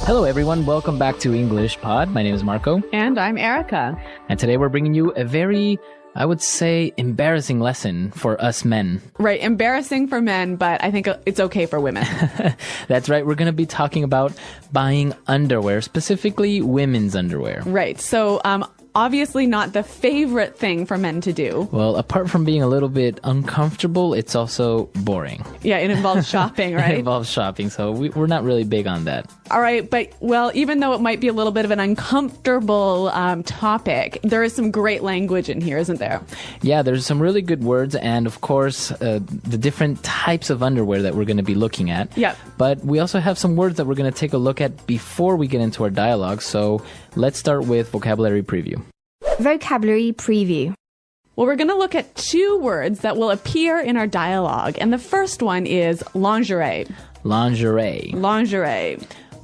Hello everyone, welcome back to English Pod. My name is Marco. And I'm Erica. And today we're bringing you a very, I would say, embarrassing lesson for us men. Right, embarrassing for men, but I think it's okay for women. That's right, we're going to be talking about buying underwear, specifically women's underwear. Right, so obviously not the favorite thing for men to do. Well, apart from being a little bit uncomfortable, it's also boring. Yeah, it involves shopping, right? It involves shopping, so we're not really big on that. All right, but, well, even though it might be a little bit of an uncomfortable topic, there is some great language in here, isn't there? Yeah, there's some really good words, and of course, the different types of underwear that we're going to be looking at. Yeah. But we also have some words that we're going to take a look at before we get into our dialogue, so let's start with vocabulary preview. Vocabulary preview. Well, we're going to look at two words that will appear in our dialogue, and the first one is lingerie. Lingerie. Lingerie.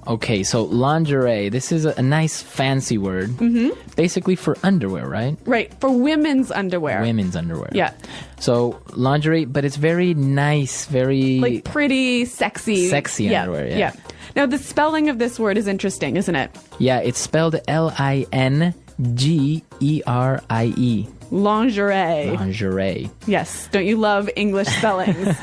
Okay, so lingerie, this is a nice fancy word. Mm-hmm. Basically for underwear, right? Right, for women's underwear. Women's underwear. Yeah. So lingerie, but it's very nice, very... like pretty, sexy. Sexy underwear, yeah. Now, the spelling of this word is interesting, isn't it? Yeah, it's spelled Lingerie. Lingerie. Lingerie. Yes. Don't you love English spellings?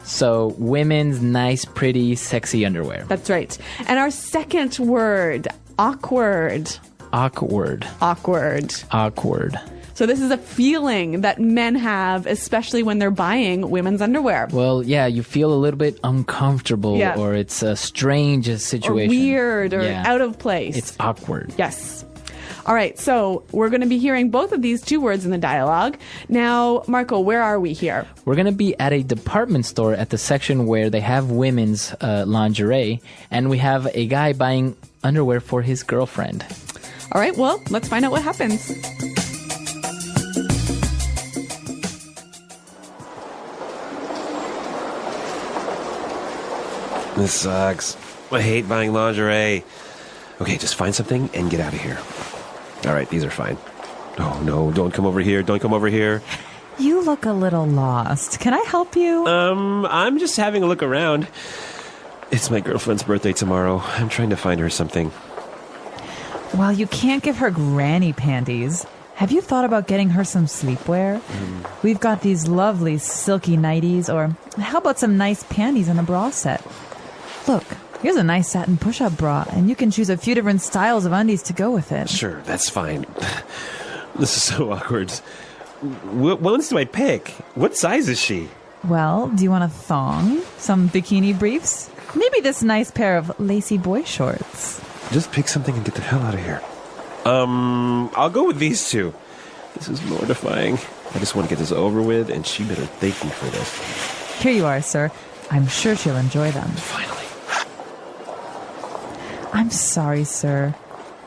So, women's nice, pretty, sexy underwear. That's right. And our second word, awkward. Awkward. Awkward. Awkward. So this is a feeling that men have, especially when they're buying women's underwear. Well, yeah, you feel a little bit uncomfortable, or it's a strange situation. Or weird, or out of place. It's awkward. Yes. All right, so we're going to be hearing both of these two words in the dialogue. Now, Marco, where are we here? We're going to be at a department store at the section where they have women's lingerie, and we have a guy buying underwear for his girlfriend. All right, well, let's find out what happens. This sucks. I hate buying lingerie. Okay, just find something and get out of here. All right, these are fine. Oh, no, don't come over here. Don't come over here. You look a little lost. Can I help you? I'm just having a look around. It's my girlfriend's birthday tomorrow. I'm trying to find her something. Well, you can't give her granny panties. Have you thought about getting her some sleepwear? We've got these lovely silky nighties, or how about some nice panties and a bra set? Look, here's a nice satin push-up bra, and you can choose a few different styles of undies to go with it. Sure, that's fine. This is so awkward. What ones do I pick? What size is she? Well, do you want a thong? Some bikini briefs? Maybe this nice pair of lacy boy shorts. Just pick something and get the hell out of here. I'll go with these two. This is mortifying. I just want to get this over with, and she better thank me for this. Here you are, sir. I'm sure she'll enjoy them. Finally. I'm sorry, sir.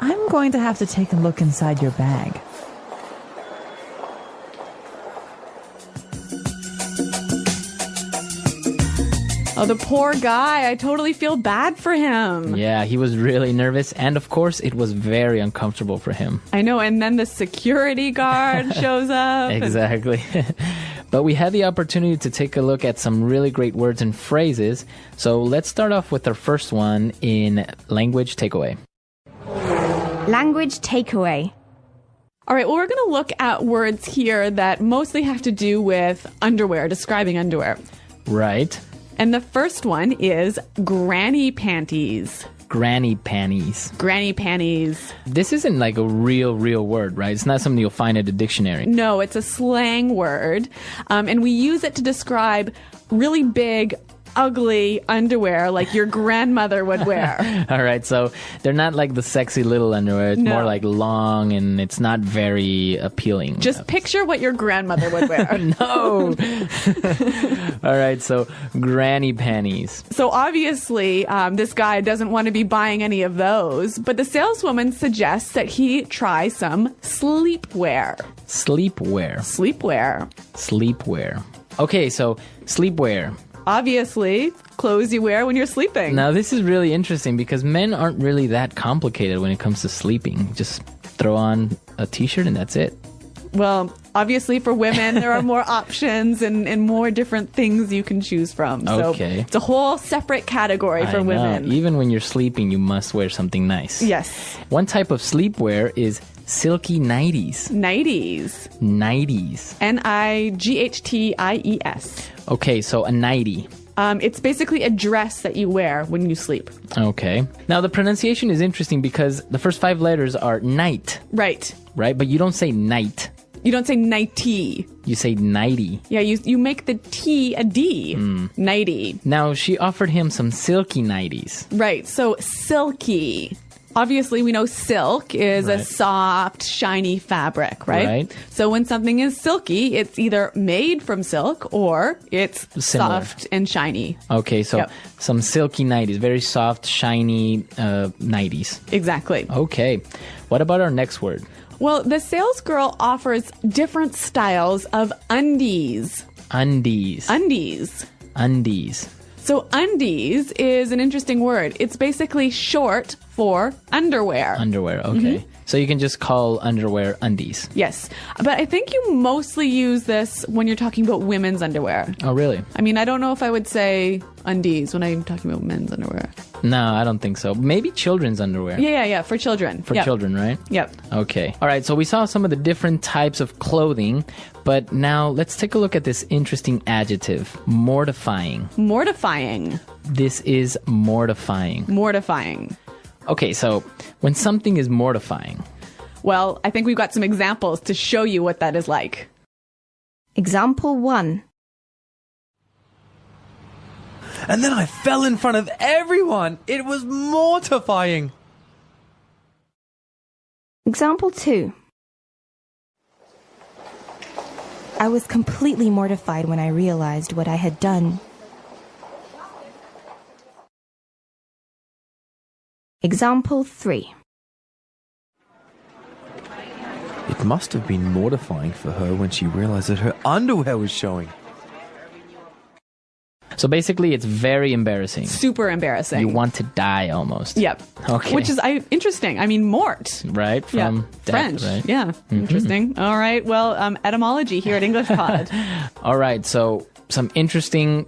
I'm going to have to take a look inside your bag. Oh, the poor guy. I totally feel bad for him. Yeah, he was really nervous, and of course, it was very uncomfortable for him. I know, and then the security guard shows up. Exactly. But we had the opportunity to take a look at some really great words and phrases, so let's start off with our first one in language takeaway. Language takeaway. All right, well, we're going to look at words here that mostly have to do with underwear, describing underwear. Right. And the first one is granny panties. Granny panties. Granny panties. This isn't like a real word, right? It's not something you'll find at a dictionary. No, it's a slang word. And we use it to describe really big, ugly underwear like your grandmother would wear. All right, so they're not like the sexy little underwear. It's more like long, and it's not very appealing. Just picture what your grandmother would wear. No! All right, so granny panties. So obviously, this guy doesn't want to be buying any of those, but the saleswoman suggests that he try some sleepwear. Sleepwear. Sleepwear. Sleepwear. Okay, so sleepwear. Obviously, clothes you wear when you're sleeping. Now, this is really interesting because men aren't really that complicated when it comes to sleeping. Just throw on a t-shirt and that's it. Well, obviously for women, there are more options and more different things you can choose from. So Okay. it's a whole separate category for I know. women. Even when you're sleeping, you must wear something nice. Yes. One type of sleepwear is silky nighties. Nighties. Nighties. Nighties. Okay, so a nightie. It's basically a dress that you wear when you sleep. Okay. Now, the pronunciation is interesting because the first 5 letters are night, Right. right? But you don't say night. You don't say nighty. You say nighty. Yeah, you make the T a D. Nighty. Now, she offered him some silky nighties. Right. So silky. Obviously, we know silk is a Right. soft, shiny fabric, right? Right. So when something is silky, it's either made from silk or it's Similar. soft and shiny. Okay, so Yep. some silky nighties, very soft, shiny nighties. Exactly. Okay. What about our next word? Well, the sales girl offers different styles of undies. Undies. Undies. Undies. So undies is an interesting word. It's basically short for underwear. Underwear, okay. So you can just call underwear undies. Yes. But I think you mostly use this when you're talking about women's underwear. Oh, really? I mean, I don't know if I would say undies when I'm talking about men's underwear. No, I don't think so. Maybe children's underwear. Yeah, for children. For Yep. children, right? Yep. Okay. All right, so we saw some of the different types of clothing, but now let's take a look at this interesting adjective, mortifying. Mortifying. This is mortifying. Mortifying. Okay, so when something is mortifying, Well, I think we've got some examples to show you what that is like. Example 1. And then I fell in front of everyone. It was mortifying. Example 2. I was completely mortified when I realized what I had done. Example 3. It must have been mortifying for her when she realized that her underwear was showing. so basically it's very embarrassing. Super embarrassing. You want to die almost. Yep. Okay. Which is interesting. I mean, mort. Right? From death, French. right? Yeah. Interesting. All right. Well, etymology here at English Pod. All right, so some interesting...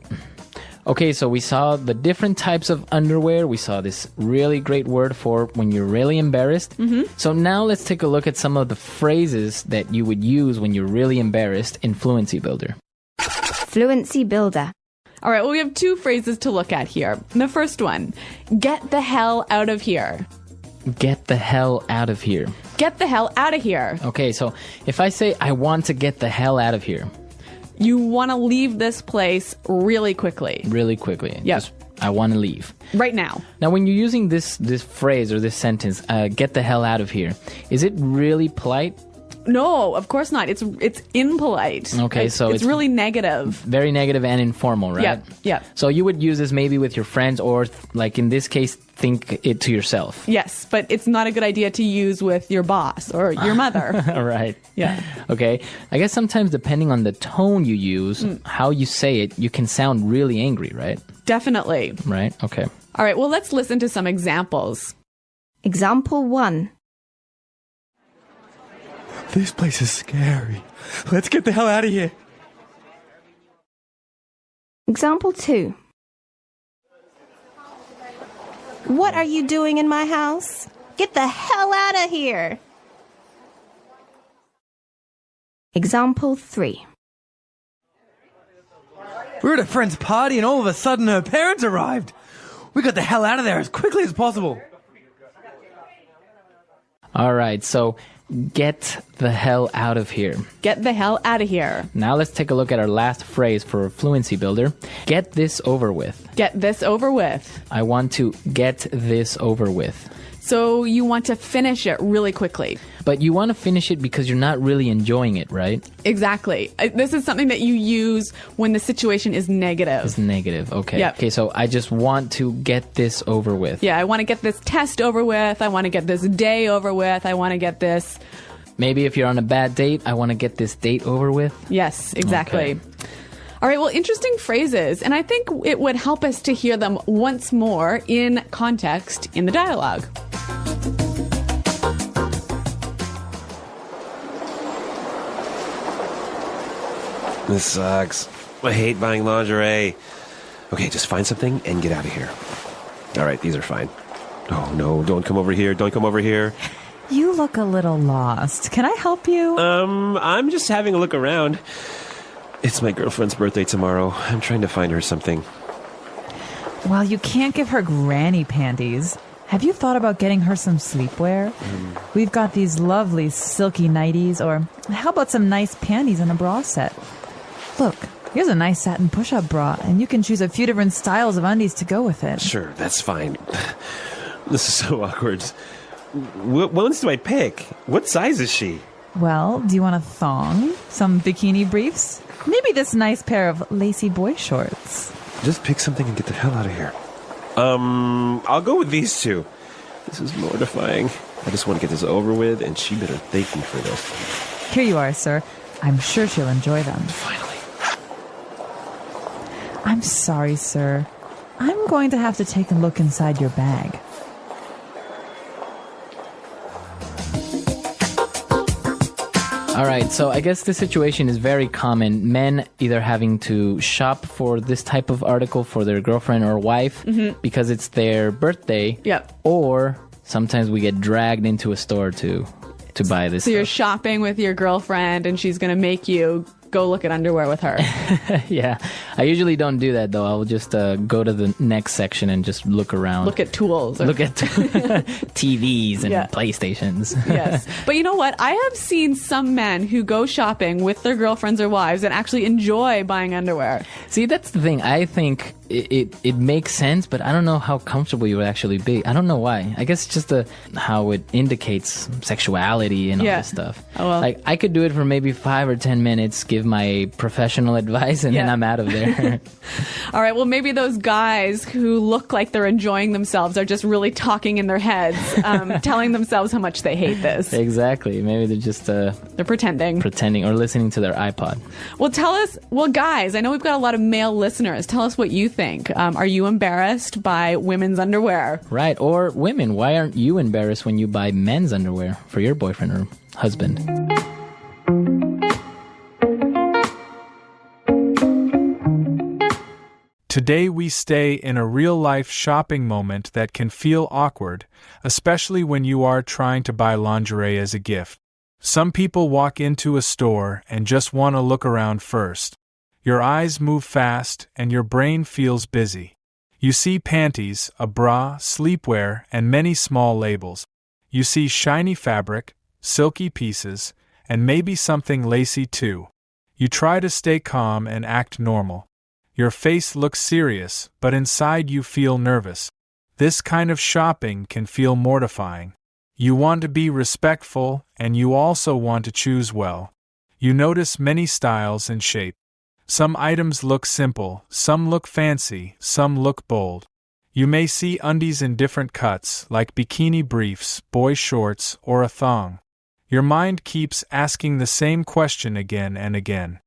Okay, so we saw the different types of underwear. We saw this really great word for when you're really embarrassed. So now let's take a look at some of the phrases that you would use when you're really embarrassed in Fluency Builder. Fluency Builder. All right. Well, we have 2 phrases to look at here. The first one, get the hell out of here. Get the hell out of here. Get the hell out of here. Okay, so if I say I want to get the hell out of here, You want to leave this place really quickly. really quickly. Yeah. Just, I want to leave. Right now. Now, when you're using this phrase or this sentence, get the hell out of here, is it really polite? No, of course not. It's impolite. Okay, so it's it's- really negative. Very negative and informal, right? Yeah. So you would use this maybe with your friends or, like in this case, think it to yourself. Yes, but it's not a good idea to use with your boss or your mother. All right. Yeah. Okay. I guess sometimes depending on the tone you use, how you say it, you can sound really angry, right? Definitely. Right? Okay. All right, well, let's listen to some examples. Example 1. This place is scary. Let's get the hell out of here. Example 2. What are you doing in my house? Get the hell out of here. Example 3. We were at a friend's party and all of a sudden her parents arrived. We got the hell out of there as quickly as possible. All right. So get the hell out of here. Get the hell out of here. Now let's take a look at our last phrase for Fluency Builder. Get this over with. Get this over with. I want to get this over with. So you want to finish it really quickly. But you want to finish it because you're not really enjoying it, right? Exactly. This is something that you use when the situation is negative. It's negative. Okay. Yep. Okay, so I just want to get this over with. Yeah, I want to get this test over with. I want to get this day over with. I want to get this. Maybe if you're on a bad date, I want to get this date over with. Yes, exactly. Okay. All right, well, interesting phrases. And I think it would help us to hear them once more in context in the dialogue. This sucks. I hate buying lingerie. Okay, just find something and get out of here. All right, these are fine. Oh, no, don't come over here. Don't come over here. You look a little lost. Can I help you? I'm just having a look around. It's my girlfriend's birthday tomorrow. I'm trying to find her something. Well, you can't give her granny panties. Have you thought about getting her some sleepwear? We've got these lovely silky nighties, or how about some nice panties and a bra set? Look, here's a nice satin push-up bra, and you can choose a few different styles of undies to go with it. Sure, that's fine. This is so awkward. What ones do I pick? What size is she? Well, do you want a thong? Some bikini briefs? Maybe this nice pair of lacy boy shorts. Just pick something and get the hell out of here. I'll go with these two. This is mortifying. I just want to get this over with, and she better thank me for this. Here you are, sir. I'm sure she'll enjoy them. Finally. I'm sorry, sir. I'm going to have to take a look inside your bag. All right, so I guess this situation is very common. Men either having to shop for this type of article for their girlfriend or wife because it's their birthday. Yep. Or sometimes we get dragged into a store to buy this So you're stuff. shopping with your girlfriend and she's going to make you go look at underwear with her. Yeah, I usually don't do that though. I'll just go to the next section and just look around. Look at tools. Look at TVs and Yeah. PlayStations. Yes. But you know what? I have seen some men who go shopping with their girlfriends or wives and actually enjoy buying underwear. See, that's the thing. I think it makes sense, but I don't know how comfortable you would actually be. I don't know why. I guess just how it indicates sexuality and all Yeah. this stuff. Oh, well. Like, I could do it for maybe 5 or 10 minutes, give my professional advice, and then Yeah. I'm out of there. All right. Well, maybe those guys who look like they're enjoying themselves are just really talking in their heads, telling themselves how much they hate this. Exactly. Maybe they're just They're pretending. pretending or listening to their iPod. Well, tell us, guys, I know we've got a lot of male listeners. Tell us what you think. Are you embarrassed by women's underwear? Right. Or women, why aren't you embarrassed when you buy men's underwear for your boyfriend or husband? Today we stay in a real-life shopping moment that can feel awkward, especially when you are trying to buy lingerie as a gift. Some people walk into a store and just want to look around first. Your eyes move fast and your brain feels busy. You see panties, a bra, sleepwear, and many small labels. You see shiny fabric, silky pieces, and maybe something lacy too. You try to stay calm and act normal. Your face looks serious, but inside you feel nervous. This kind of shopping can feel mortifying. You want to be respectful, and you also want to choose well. You notice many styles and shape. Some items look simple, some look fancy, some look bold. You may see undies in different cuts, like bikini briefs, boy shorts, or a thong. Your mind keeps asking the same question again and again.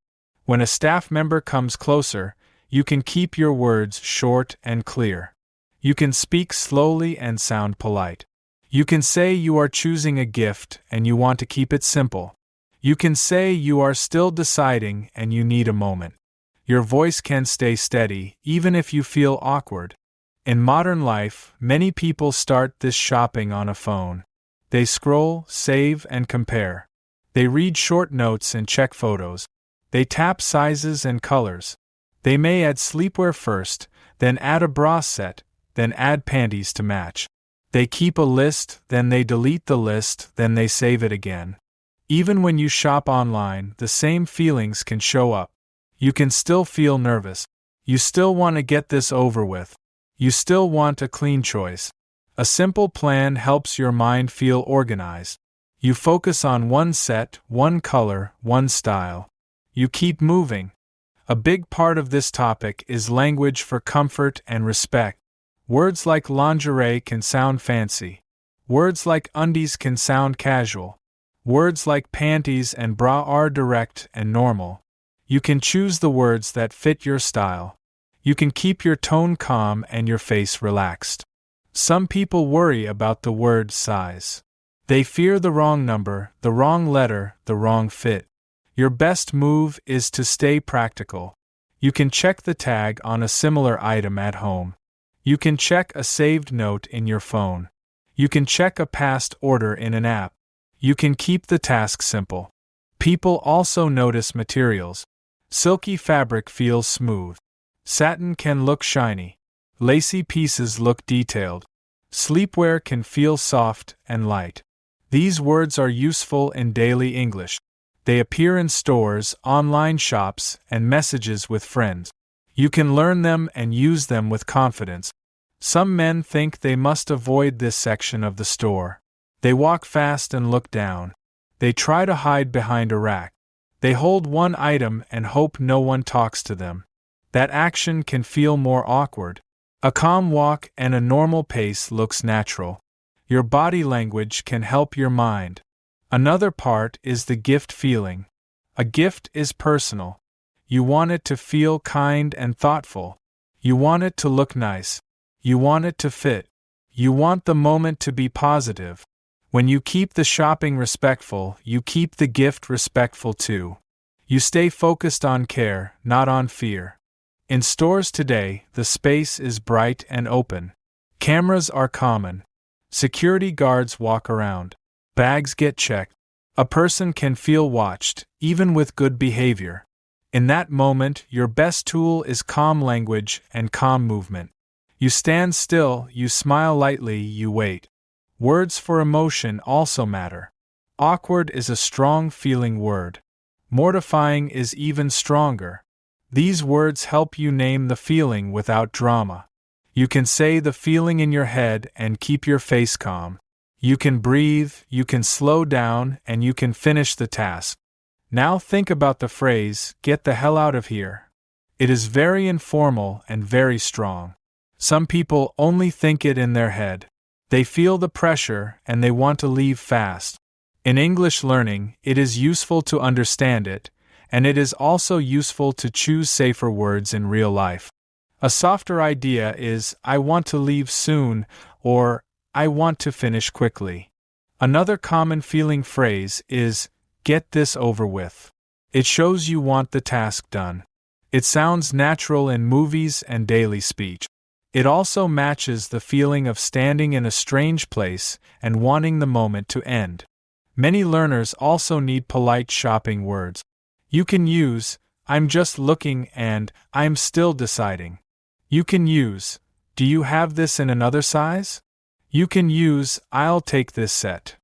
When a staff member comes closer, you can keep your words short and clear. You can speak slowly and sound polite. You can say you are choosing a gift and you want to keep it simple. You can say you are still deciding and you need a moment. Your voice can stay steady, even if you feel awkward. In modern life, many people start this shopping on a phone. They scroll, save, and compare. They read short notes and check photos. They tap sizes and colors. They may add sleepwear first, then add a bra set, then add panties to match. They keep a list, then they delete the list, then they save it again. Even when you shop online, the same feelings can show up. You can still feel nervous. You still want to get this over with. You still want a clean choice. A simple plan helps your mind feel organized. You focus on one set, one color, one style. You keep moving. A big part of this topic is language for comfort and respect. Words like lingerie can sound fancy. Words like undies can sound casual. Words like panties and bra are direct and normal. You can choose the words that fit your style. You can keep your tone calm and your face relaxed. Some people worry about the word size. They fear the wrong number, the wrong letter, the wrong fit. Your best move is to stay practical. You can check the tag on a similar item at home. You can check a saved note in your phone. You can check a past order in an app. You can keep the task simple. People also notice materials. Silky fabric feels smooth. Satin can look shiny. Lacy pieces look detailed. Sleepwear can feel soft and light. These words are useful in daily English. They appear in stores, online shops, and messages with friends. You can learn them and use them with confidence. Some men think they must avoid this section of the store. They walk fast and look down. They try to hide behind a rack. They hold one item and hope no one talks to them. That action can feel more awkward. A calm walk and a normal pace looks natural. Your body language can help your mind. Another part is the gift feeling. A gift is personal. You want it to feel kind and thoughtful. You want it to look nice. You want it to fit. You want the moment to be positive. When you keep the shopping respectful, you keep the gift respectful too. You stay focused on care, not on fear. In stores today, the space is bright and open. Cameras are common. Security guards walk around. Bags get checked. A person can feel watched, even with good behavior. In that moment, your best tool is calm language and calm movement. You stand still, you smile lightly, you wait. Words for emotion also matter. Awkward is a strong feeling word. Mortifying is even stronger. These words help you name the feeling without drama. You can say the feeling in your head and keep your face calm. You can breathe, you can slow down, and you can finish the task. Now think about the phrase, "Get the hell out of here." It is very informal and very strong. Some people only think it in their head. They feel the pressure and they want to leave fast. In English learning, it is useful to understand it, and it is also useful to choose safer words in real life. A softer idea is, "I want to leave soon," or "I want to finish quickly." Another common feeling phrase is, "Get this over with." It shows you want the task done. It sounds natural in movies and daily speech. It also matches the feeling of standing in a strange place and wanting the moment to end. Many learners also need polite shopping words. You can use, "I'm just looking" and "I'm still deciding." You can use, "Do you have this in another size?" You can use, "I'll take this set."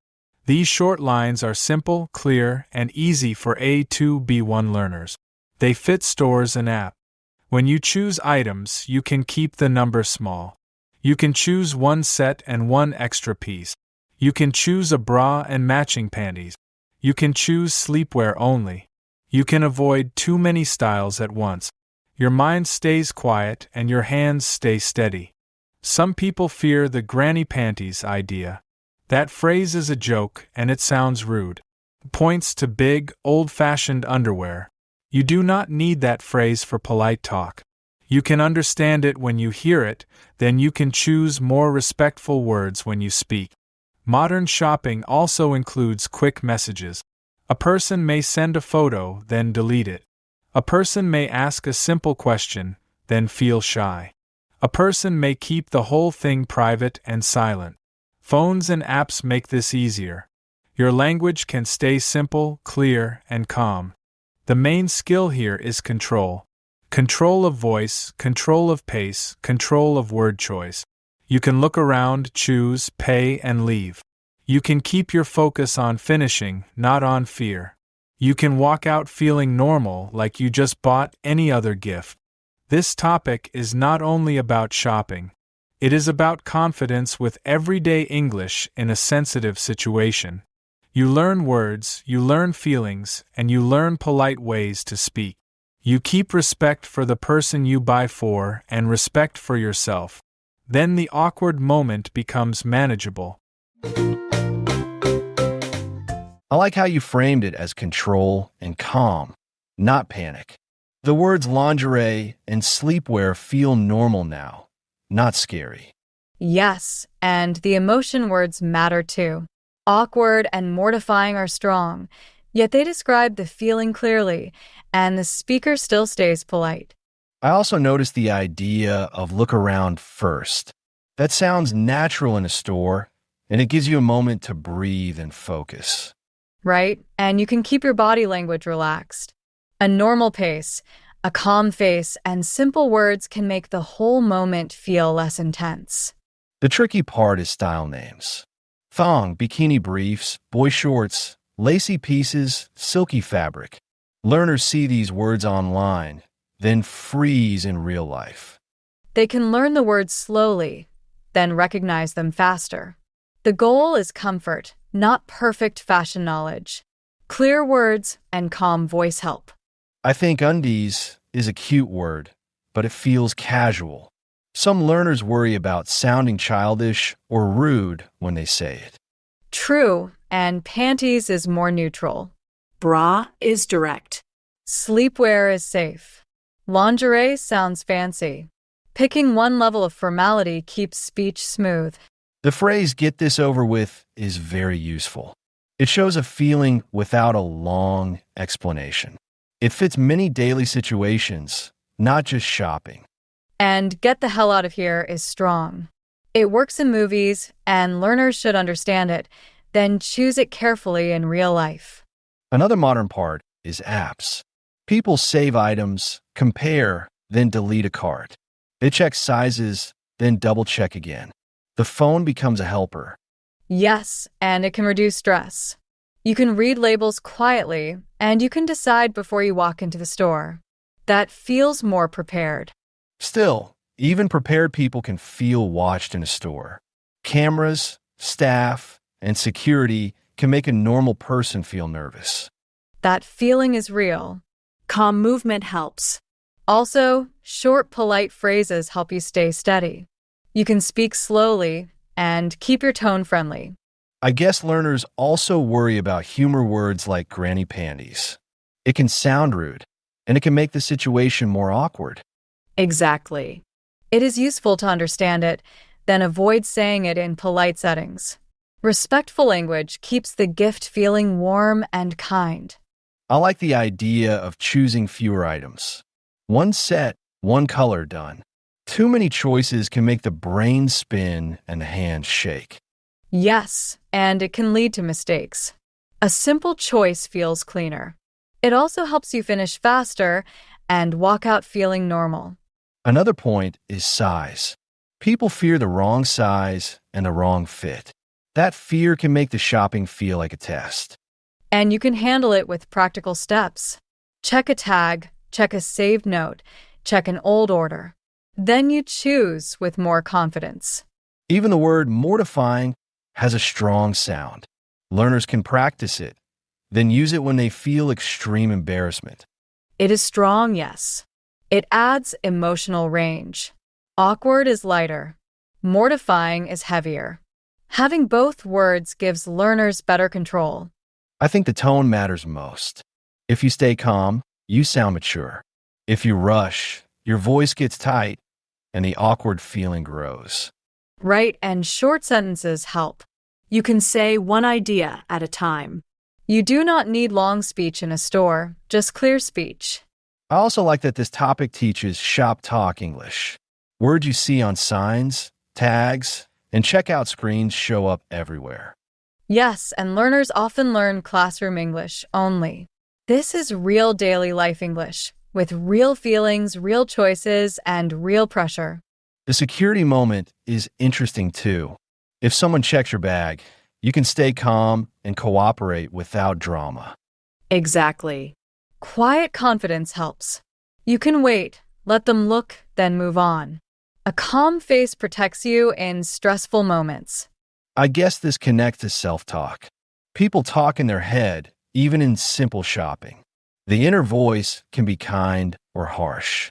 These short lines are simple, clear, and easy for A2 B1 learners. They fit stores and apps. When you choose items, you can keep the number small. You can choose one set and one extra piece. You can choose a bra and matching panties. You can choose sleepwear only. You can avoid too many styles at once. Your mind stays quiet and your hands stay steady. Some people fear the granny panties idea. That phrase is a joke and it sounds rude. Points to big, old-fashioned underwear. You do not need that phrase for polite talk. You can understand it when you hear it, then you can choose more respectful words when you speak. Modern shopping also includes quick messages. A person may send a photo, then delete it. A person may ask a simple question, then feel shy. A person may keep the whole thing private and silent. Phones and apps make this easier. Your language can stay simple, clear, and calm. The main skill here is control. Control of voice, control of pace, control of word choice. You can look around, choose, pay, and leave. You can keep your focus on finishing, not on fear. You can walk out feeling normal like you just bought any other gift. This topic is not only about shopping. It is about confidence with everyday English in a sensitive situation. You learn words, you learn feelings, and you learn polite ways to speak. You keep respect for the person you buy for and respect for yourself. Then the awkward moment becomes manageable. I like how you framed it as control and calm, not panic. The words lingerie and sleepwear feel normal now, not scary. Yes, and the emotion words matter too. Awkward and mortifying are strong. Yet they describe the feeling clearly, and the speaker still stays polite. I also noticed the idea of look around first. That sounds natural in a store, and it gives you a moment to breathe and focus. Right? And you can keep your body language relaxed. A normal pace, a calm face, and simple words can make the whole moment feel less intense. The tricky part is style names. Thong, bikini briefs, boy shorts, lacy pieces, silky fabric. Learners see these words online, then freeze in real life. They can learn the words slowly, then recognize them faster. The goal is comfort, not perfect fashion knowledge. Clear words and calm voice help. I think undies is a cute word, but it feels casual. Some learners worry about sounding childish or rude when they say it. True, and panties is more neutral. Bra is direct. Sleepwear is safe. Lingerie sounds fancy. Picking one level of formality keeps speech smooth. The phrase "get this over with" is very useful. It shows a feeling without a long explanation. It fits many daily situations, not just shopping. And "get the hell out of here" is strong. It works in movies, and learners should understand it, then choose it carefully in real life. Another modern part is apps. People save items, compare, then delete a cart. They check sizes, then double-check again. The phone becomes a helper. Yes, and it can reduce stress. You can read labels quietly, and you can decide before you walk into the store. That feels more prepared. Still, even prepared people can feel watched in a store. Cameras, staff, and security can make a normal person feel nervous. That feeling is real. Calm movement helps. Also, short, polite phrases help you stay steady. You can speak slowly and keep your tone friendly. I guess learners also worry about humor words like granny panties. It can sound rude, and it can make the situation more awkward. Exactly. It is useful to understand it, then avoid saying it in polite settings. Respectful language keeps the gift feeling warm and kind. I like the idea of choosing fewer items. One set, one color done. Too many choices can make the brain spin and the hands shake. Yes, and it can lead to mistakes. A simple choice feels cleaner. It also helps you finish faster and walk out feeling normal. Another point is size. People fear the wrong size and the wrong fit. That fear can make the shopping feel like a test. And you can handle it with practical steps. Check a tag, check a saved note, check an old order. Then you choose with more confidence. Even the word mortifying has a strong sound. Learners can practice it, then use it when they feel extreme embarrassment. It is strong, yes. It adds emotional range. Awkward is lighter. Mortifying is heavier. Having both words gives learners better control. I think the tone matters most. If you stay calm, you sound mature. If you rush, your voice gets tight, and the awkward feeling grows. Right, and short sentences help. You can say one idea at a time. You do not need long speech in a store, just clear speech. I also like that this topic teaches shop talk English. Words you see on signs, tags, and checkout screens show up everywhere. Yes, and learners often learn classroom English only. This is real daily life English, with real feelings, real choices, and real pressure. The security moment is interesting too. If someone checks your bag, you can stay calm and cooperate without drama. Exactly. Quiet confidence helps. You can wait, let them look, then move on. A calm face protects you in stressful moments. I guess this connects to self-talk. People talk in their head, even in simple shopping. The inner voice can be kind or harsh.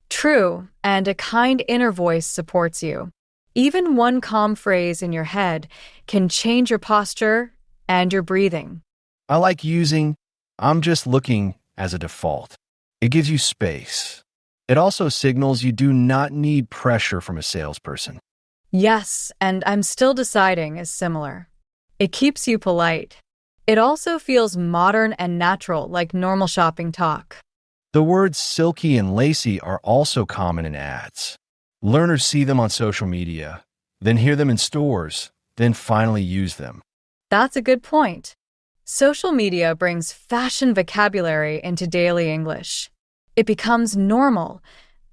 True, and a kind inner voice supports you. Even one calm phrase in your head can change your posture and your breathing. I like using "I'm just looking" as a default. It gives you space. It also signals you do not need pressure from a salesperson. Yes, and "I'm still deciding" is similar. It keeps you polite. It also feels modern and natural, like normal shopping talk. The words silky and lacy are also common in ads. Learners see them on social media, then hear them in stores, then finally use them. That's a good point. Social media brings fashion vocabulary into daily English. It becomes normal,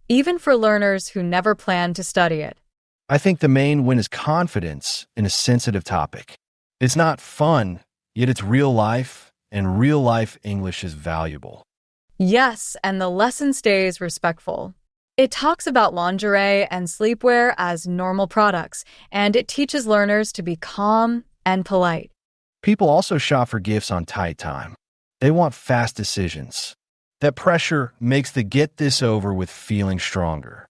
even for learners who never planned to study it. I think the main win is confidence in a sensitive topic. It's not fun, yet it's real life, and real life English is valuable. Yes, and the lesson stays respectful. It talks about lingerie and sleepwear as normal products, and it teaches learners to be calm and polite. People also shop for gifts on tight time. They want fast decisions. That pressure makes the get this over with feeling stronger.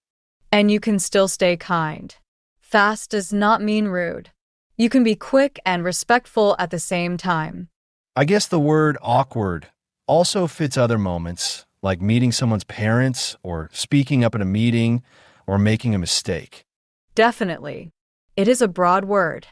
And you can still stay kind. Fast does not mean rude. You can be quick and respectful at the same time. I guess the word awkward also fits other moments, like meeting someone's parents or speaking up at a meeting or making a mistake. Definitely. It is a broad word.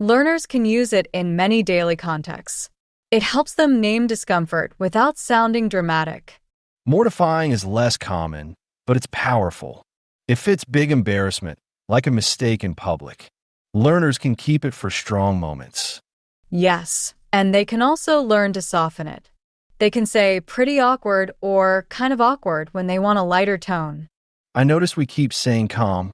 Learners can use it in many daily contexts. It helps them name discomfort without sounding dramatic. Mortifying is less common, but it's powerful. It fits big embarrassment, like a mistake in public. Learners can keep it for strong moments. Yes, and they can also learn to soften it. They can say pretty awkward or kind of awkward when they want a lighter tone. I notice we keep saying calm.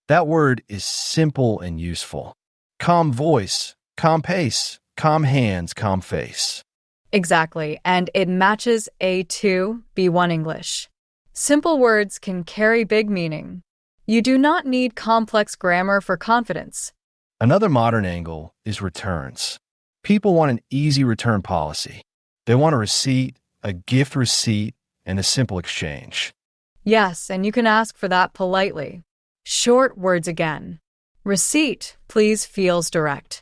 That word is simple and useful. Calm voice, calm pace, calm hands, calm face. Exactly, and it matches A2, B1 English. Simple words can carry big meaning. You do not need complex grammar for confidence. Another modern angle is returns. People want an easy return policy. They want a receipt, a gift receipt, and a simple exchange. Yes, and you can ask for that politely. Short words again. Receipt, please, feels direct.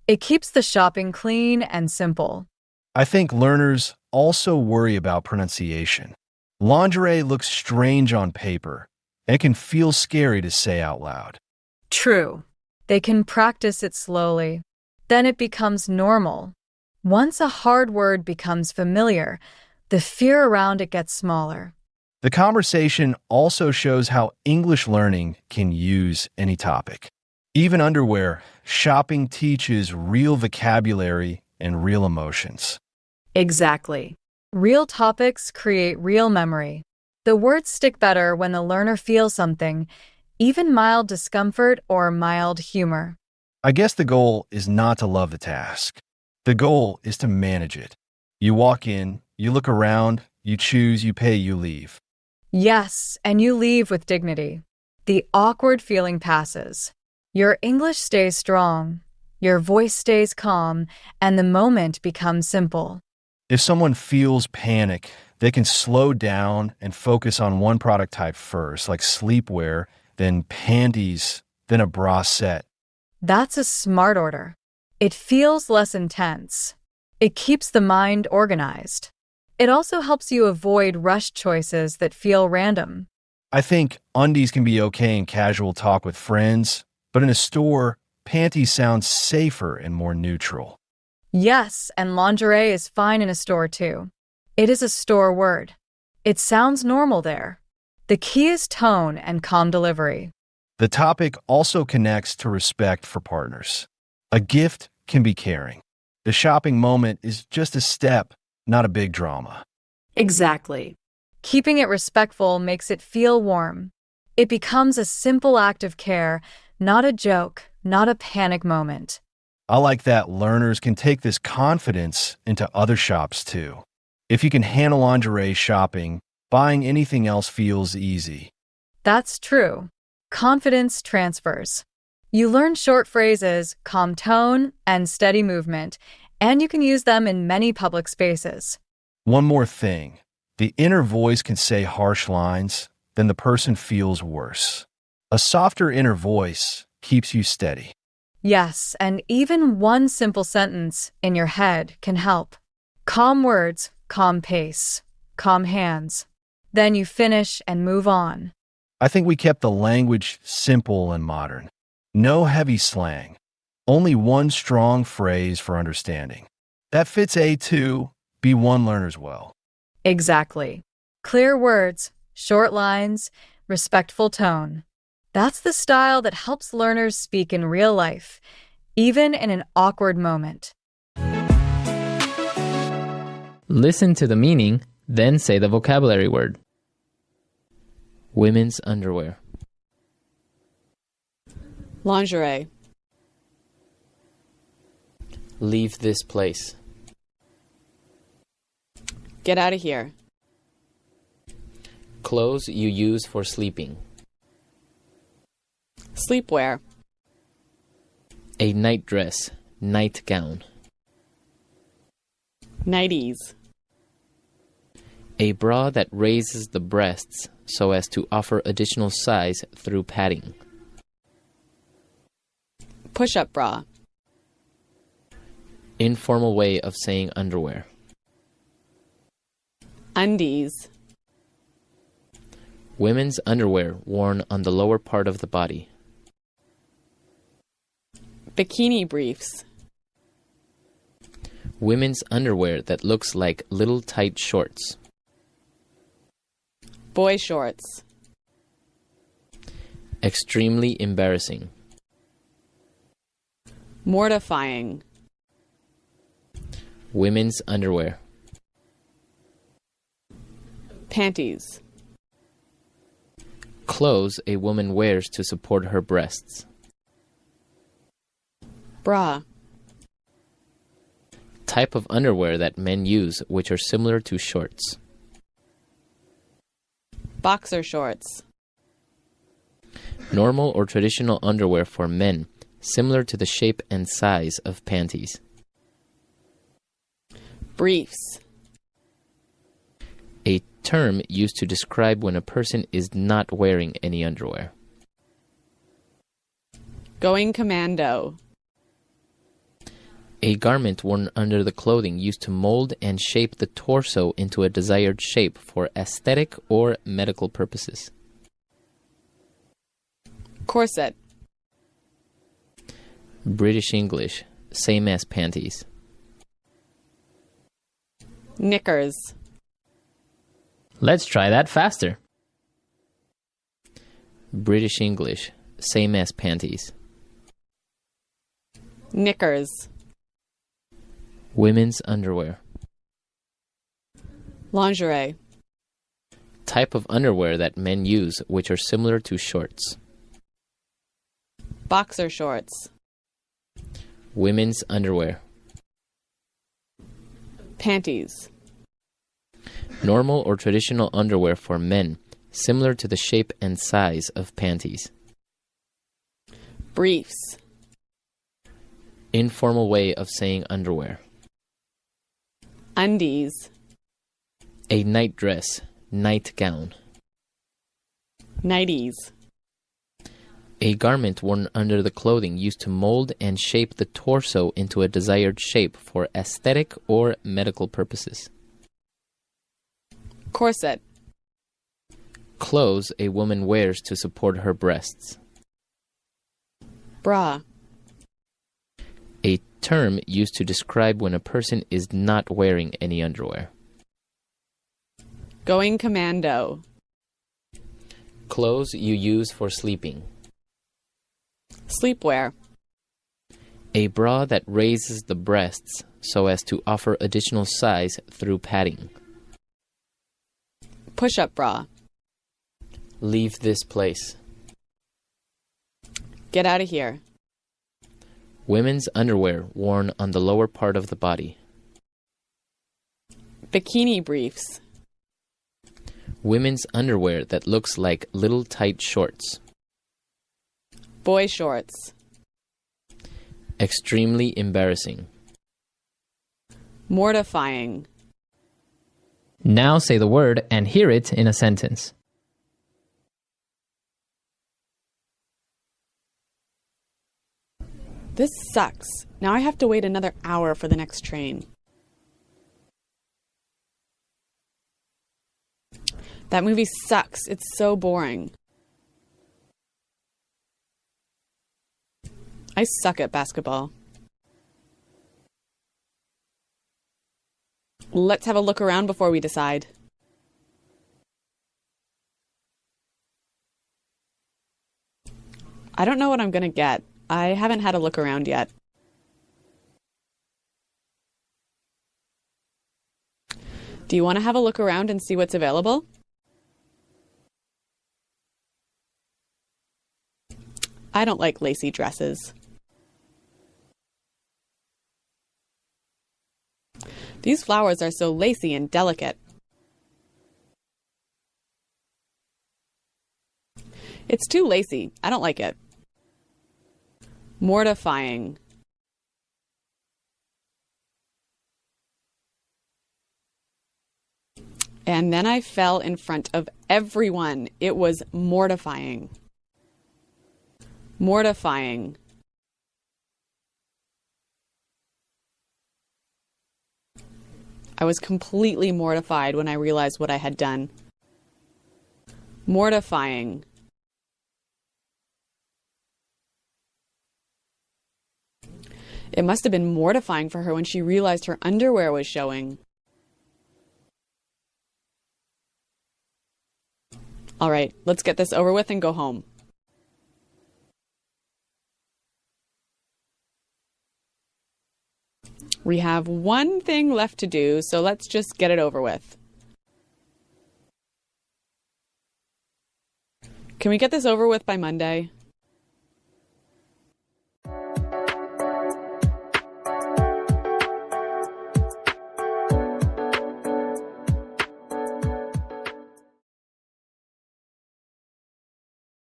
It keeps the shopping clean and simple. I think learners also worry about pronunciation. Lingerie looks strange on paper, and it can feel scary to say out loud. True. They can practice it slowly. Then it becomes normal. Once a hard word becomes familiar, the fear around it gets smaller. The conversation also shows how English learning can use any topic. Even underwear, shopping teaches real vocabulary and real emotions. Exactly. Real topics create real memory. The words stick better when the learner feels something, even mild discomfort or mild humor. I guess the goal is not to love the task. The goal is to manage it. You walk in, you look around, you choose, you pay, you leave. Yes, and you leave with dignity. The awkward feeling passes. Your English stays strong, your voice stays calm, and the moment becomes simple. If someone feels panic, they can slow down and focus on one product type first, like sleepwear, then panties, then a bra set. That's a smart order. It feels less intense. It keeps the mind organized. It also helps you avoid rushed choices that feel random. I think undies can be okay in casual talk with friends, but in a store, panties sound safer and more neutral. Yes, and lingerie is fine in a store too. It is a store word. It sounds normal there. The key is tone and calm delivery. The topic also connects to respect for partners. A gift can be caring. The shopping moment is just a step, not a big drama. Exactly. Keeping it respectful makes it feel warm. It becomes a simple act of care, not a joke, not a panic moment. I like that learners can take this confidence into other shops too. If you can handle lingerie shopping, buying anything else feels easy. That's true. Confidence transfers. You learn short phrases, calm tone, and steady movement, and you can use them in many public spaces. One more thing. The inner voice can say harsh lines, then the person feels worse. A softer inner voice keeps you steady. Yes, and even one simple sentence in your head can help. Calm words, calm pace, calm hands. Then you finish and move on. I think we kept the language simple and modern. No heavy slang. Only one strong phrase for understanding. That fits A2, B1 learners well. Exactly. Clear words, short lines, respectful tone. That's the style that helps learners speak in real life, even in an awkward moment. Listen to the meaning, then say the vocabulary word. Women's underwear. Lingerie. Leave this place. Get out of here. Clothes you use for sleeping. Sleepwear. A nightdress, nightgown. Nighties. A bra that raises the breasts so as to offer additional size through padding. Push-up bra. Informal way of saying underwear. Undies. Women's underwear worn on the lower part of the body. Bikini briefs. Women's underwear that looks like little tight shorts. Boy shorts. Extremely embarrassing. Mortifying. Women's underwear. Panties. Clothes a woman wears to support her breasts. Bra. Type of underwear that men use which are similar to shorts. Boxer shorts. Normal or traditional underwear for men, similar to the shape and size of panties. Briefs. A term used to describe when a person is not wearing any underwear. Going commando. A garment worn under the clothing used to mold and shape the torso into a desired shape for aesthetic or medical purposes. Corset. British English, same as panties. Knickers. Let's try that faster. British English, same as panties. Knickers. Women's underwear. Lingerie. Type of underwear that men use which are similar to shorts. Boxer shorts. Women's underwear. Panties. Normal or traditional underwear for men, similar to the shape and size of panties. Briefs. Informal way of saying underwear. Undies. A nightdress, nightgown. Nighties. A garment worn under the clothing used to mold and shape the torso into a desired shape for aesthetic or medical purposes. Corset. Clothes a woman wears to support her breasts. Bra. A term used to describe when a person is not wearing any underwear. Going commando. Clothes you use for sleeping. Sleepwear. A bra that raises the breasts so as to offer additional size through padding. Push-up bra. Leave this place. Get out of here. Women's underwear worn on the lower part of the body. Bikini briefs. Women's underwear that looks like little tight shorts. Boy shorts. Extremely embarrassing. Mortifying. Now say the word and hear it in a sentence. This sucks. Now I have to wait another hour for the next train. That movie sucks. It's so boring. I suck at basketball. Let's have a look around before we decide. I don't know what I'm going to get. I haven't had a look around yet. Do you want to have a look around and see what's available? I don't like lacy dresses. These flowers are so lacy and delicate. It's too lacy. I don't like it. Mortifying. And then I fell in front of everyone. It was mortifying. Mortifying. I was completely mortified when I realized what I had done. Mortifying. It must have been mortifying for her when she realized her underwear was showing. All right, let's get this over with and go home. We have one thing left to do, so let's just get it over with. Can we get this over with by Monday?